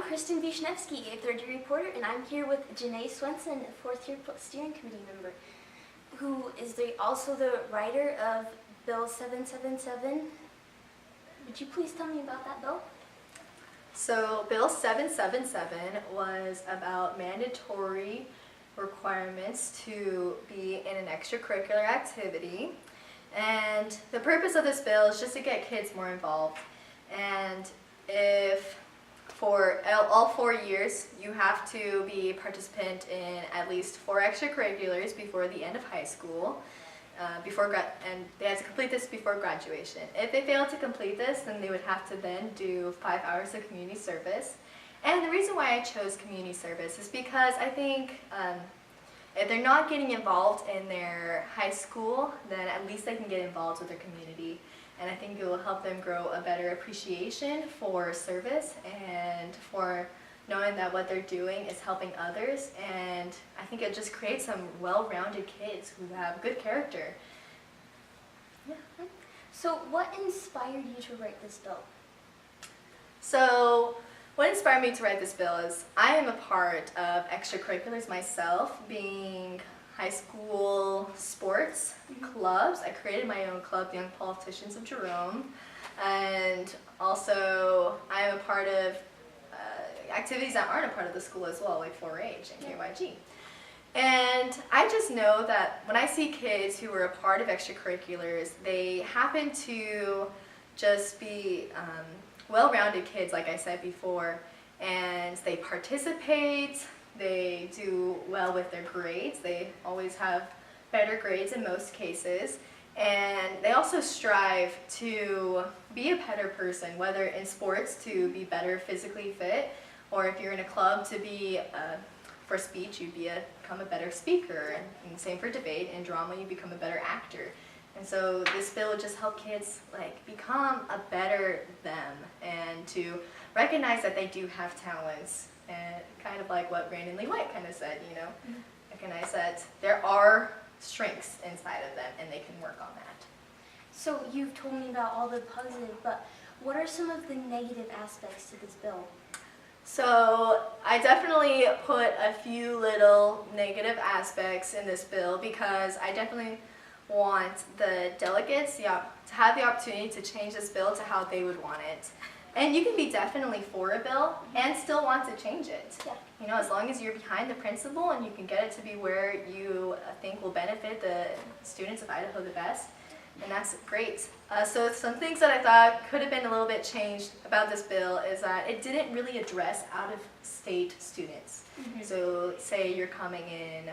I'm Kristen Wisniewski, a third-year reporter, and I'm here with Janae Swenson, a fourth-year steering committee member, who is also the writer of Bill 777. Would you please tell me about that bill? So Bill 777 was about mandatory requirements to be in an extracurricular activity. And the purpose of this bill is just to get kids more involved. And if for all 4 years you have to be a participant in at least 4 extracurriculars before the end of high school, and they have to complete this before graduation. If they fail to complete this, then they would have to then do 5 hours of community service. And the reason why I chose community service is because I think if they're not getting involved in their high school, then at least they can get involved with their community. And I think it will help them grow a better appreciation for service and for knowing that what they're doing is helping others. And I think it just creates some well-rounded kids who have good character. Yeah. So what inspired you to write this bill? So what inspired me to write this bill is I am a part of extracurriculars myself, being high school sports clubs. I created my own club, the Young Politicians of Jerome, and also I am a part of activities that aren't a part of the school as well, like 4-H and KYG. And I just know that when I see kids who are a part of extracurriculars, they happen to just be well-rounded kids, like I said before, and they participate, they do well with their grades, they always have better grades in most cases, and they also strive to be a better person, whether in sports to be better physically fit, or if you're in a club to be, for speech, you become a better speaker, and same for debate. In drama, you become a better actor. And so this bill would just help kids become a better them and to recognize that they do have talents, and kind of like what Brandon Lee White kind of said, you know, recognize that there are strengths inside of them and they can work on that. So you've told me about all the positive, but what are some of the negative aspects to this bill? So I definitely put a few little negative aspects in this bill because I definitely want the delegates to have the opportunity to change this bill to how they would want it. And you can be definitely for a bill and still want to change it. Yeah. You know, as long as you're behind the principle and you can get it to be where you think will benefit the students of Idaho the best, and that's great. So some things that I thought could have been a little bit changed about this bill is that it didn't really address out-of-state students. So say you're coming in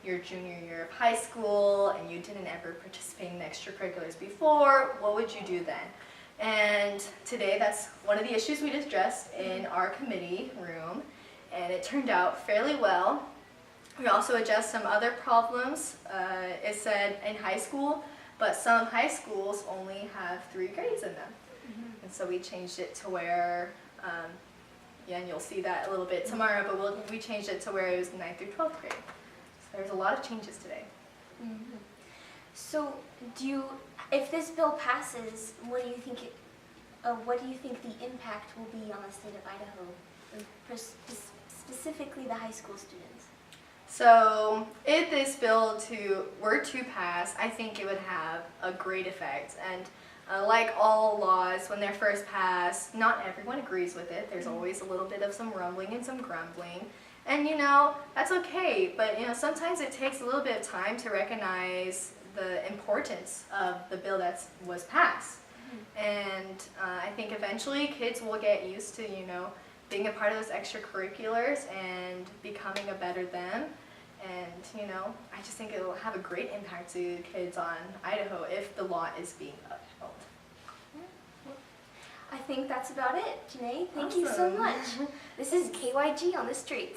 your junior year of high school and you didn't ever participate in extracurriculars before, what would you do then? And today that's one of the issues we addressed in our committee room, and it turned out fairly well. We also addressed some other problems. It said in high school, but some high schools only have 3 grades in them. And so we changed it to where, and you'll see that a little bit tomorrow, but we changed it to where it was 9th through 12th grade. So there's a lot of changes today. So if this bill passes, what do you think the impact will be on the state of Idaho, and specifically the high school students? So if this bill were to pass, I think it would have a great effect. And like all laws, when they're first passed, not everyone agrees with it. There's always a little bit of some rumbling and some grumbling. And you know, that's okay, but you know, sometimes it takes a little bit of time to recognize the importance of the bill that was passed. And I think eventually kids will get used to, you know, being a part of those extracurriculars and becoming a better them. And, you know, I just think it will have a great impact to kids on Idaho if the law is being upheld. I think that's about it, Janae. Thank you so much. This is KYG on the Streets.